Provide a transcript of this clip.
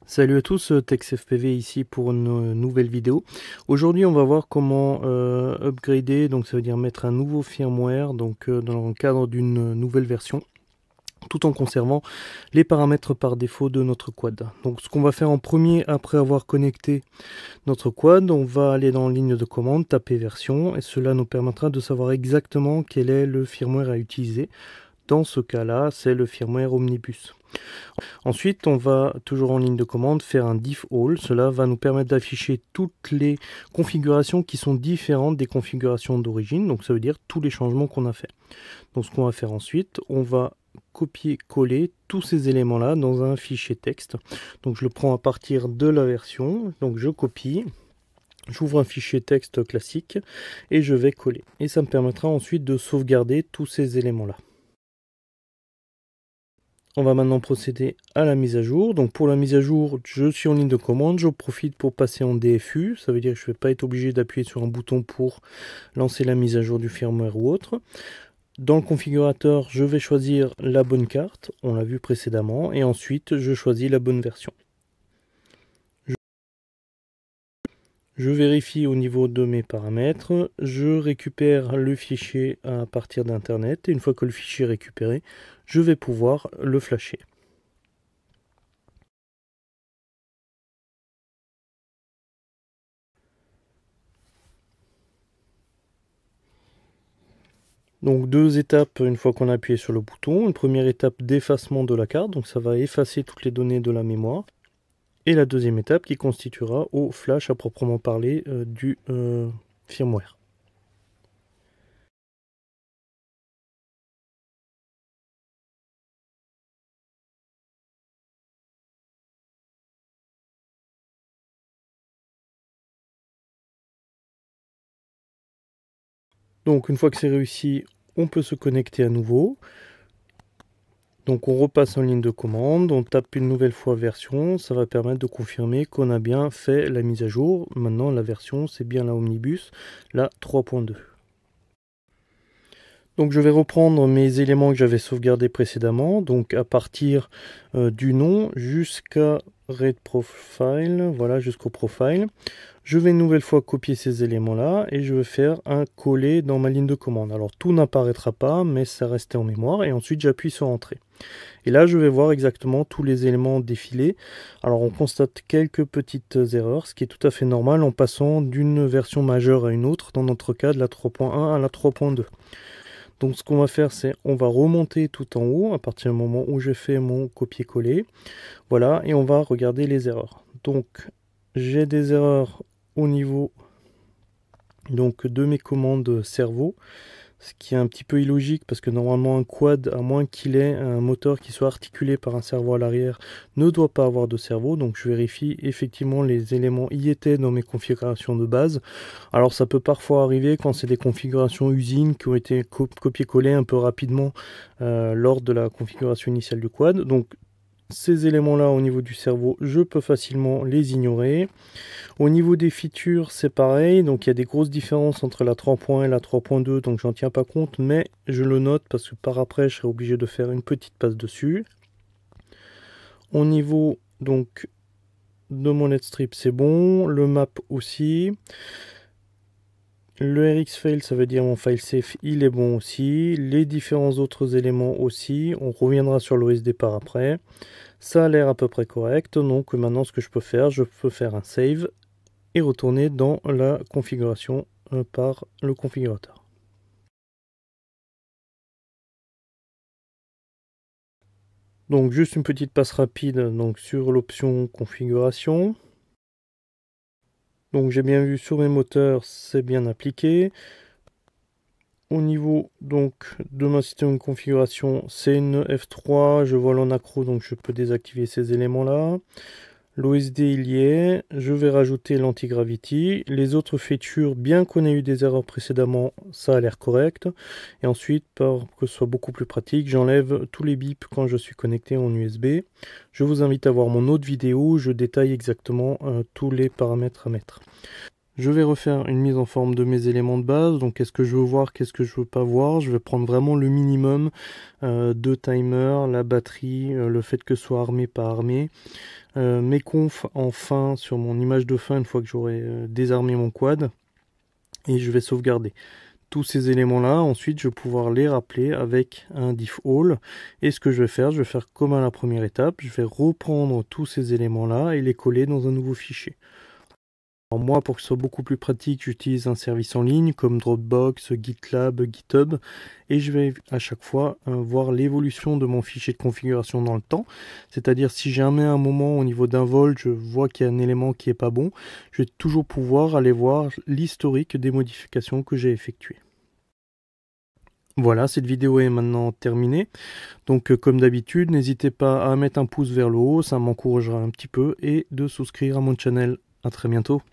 Salut à tous, TexFPV ici pour une nouvelle vidéo. Aujourd'hui on va voir comment upgrader, donc ça veut dire mettre un nouveau firmware dans le cadre d'une nouvelle version, tout en conservant les paramètres par défaut de notre quad. Donc ce qu'on va faire en premier, après avoir connecté notre quad, on va aller dans ligne de commande, taper version, et cela nous permettra de savoir exactement quel est le firmware à utiliser. Dans ce cas-là, c'est le firmware Omnibus. Ensuite, on va, toujours en ligne de commande, faire un diff all. Cela va nous permettre d'afficher toutes les configurations qui sont différentes des configurations d'origine. Donc ça veut dire tous les changements qu'on a fait. Donc ce qu'on va faire ensuite, on va copier-coller tous ces éléments-là dans un fichier texte. Donc je le prends à partir de la version. Donc je copie. J'ouvre un fichier texte classique et je vais coller. Et ça me permettra ensuite de sauvegarder tous ces éléments-là. On va maintenant procéder à la mise à jour. Donc pour la mise à jour, je suis en ligne de commande, je profite pour passer en DFU. Ça veut dire que je ne vais pas être obligé d'appuyer sur un bouton pour lancer la mise à jour du firmware ou autre. Dans le configurateur, je vais choisir la bonne carte, on l'a vu précédemment, et ensuite je choisis la bonne version. Je vérifie au niveau de mes paramètres, je récupère le fichier à partir d'internet, et une fois que le fichier est récupéré, je vais pouvoir le flasher. Donc deux étapes une fois qu'on a appuyé sur le bouton. Une première étape d'effacement de la carte, donc ça va effacer toutes les données de la mémoire. Et la deuxième étape qui constituera au flash à proprement parler du firmware. Donc une fois que c'est réussi, on peut se connecter à nouveau. Donc on repasse en ligne de commande, on tape une nouvelle fois version, ça va permettre de confirmer qu'on a bien fait la mise à jour. Maintenant la version c'est bien la Omnibus, la 3.2. Donc je vais reprendre mes éléments que j'avais sauvegardés précédemment, donc à partir du nom jusqu'à Red Profile, voilà jusqu'au profile. Je vais une nouvelle fois copier ces éléments-là et je vais faire un coller dans ma ligne de commande. Alors tout n'apparaîtra pas, mais ça restait en mémoire et ensuite j'appuie sur Entrée. Et là je vais voir exactement tous les éléments défilés. Alors on constate quelques petites erreurs, ce qui est tout à fait normal en passant d'une version majeure à une autre, dans notre cas de la 3.1 à la 3.2. Donc ce qu'on va faire, c'est on va remonter tout en haut à partir du moment où j'ai fait mon copier-coller. Voilà, et on va regarder les erreurs. Donc j'ai des erreurs au niveau donc, de mes commandes cerveau, ce qui est un petit peu illogique parce que normalement un quad, à moins qu'il ait un moteur qui soit articulé par un cerveau à l'arrière, ne doit pas avoir de cerveau. Donc je vérifie effectivement les éléments y étaient dans mes configurations de base. Alors ça peut parfois arriver quand c'est des configurations usines qui ont été copiées-collées un peu rapidement lors de la configuration initiale du quad. Donc ces éléments-là au niveau du cerveau, je peux facilement les ignorer. Au niveau des features, c'est pareil. Donc il y a des grosses différences entre la 3.1 et la 3.2, donc j'en tiens pas compte, mais je le note parce que par après, je serai obligé de faire une petite passe dessus. Au niveau donc de mon LED strip, c'est bon. Le map aussi. Le RxFail, ça veut dire mon file safe, il est bon aussi. Les différents autres éléments aussi. On reviendra sur l'OSD par après. Ça a l'air à peu près correct. Donc maintenant, ce que je peux faire un save et retourner dans la configuration par le configurateur. Donc juste une petite passe rapide donc, sur l'option configuration. Donc j'ai bien vu sur mes moteurs, c'est bien appliqué. Au niveau donc de ma système de configuration, c'est une F3, je vole en accro donc je peux désactiver ces éléments là. L'OSD il y est, je vais rajouter l'anti-gravity. Les autres features, bien qu'on ait eu des erreurs précédemment, ça a l'air correct. Et ensuite, pour que ce soit beaucoup plus pratique, j'enlève tous les bips quand je suis connecté en USB. Je vous invite à voir mon autre vidéo où je détaille exactement tous les paramètres à mettre. Je vais refaire une mise en forme de mes éléments de base. Donc qu'est-ce que je veux voir, qu'est-ce que je veux pas voir. Je vais prendre vraiment le minimum de timer, la batterie, le fait que ce soit armé, pas armé. Mes confs en fin sur mon image de fin une fois que j'aurai désarmé mon quad. Et je vais sauvegarder tous ces éléments-là. Ensuite, je vais pouvoir les rappeler avec un diff all. Et ce que je vais faire comme à la première étape. Je vais reprendre tous ces éléments-là et les coller dans un nouveau fichier. Alors moi, pour que ce soit beaucoup plus pratique, j'utilise un service en ligne comme Dropbox, GitLab, GitHub. Et je vais à chaque fois voir l'évolution de mon fichier de configuration dans le temps. C'est-à-dire si jamais à un moment au niveau d'un vol, je vois qu'il y a un élément qui n'est pas bon, je vais toujours pouvoir aller voir l'historique des modifications que j'ai effectuées. Voilà, cette vidéo est maintenant terminée. Donc comme d'habitude, n'hésitez pas à mettre un pouce vers le haut, ça m'encouragera un petit peu, et de souscrire à mon channel. À très bientôt.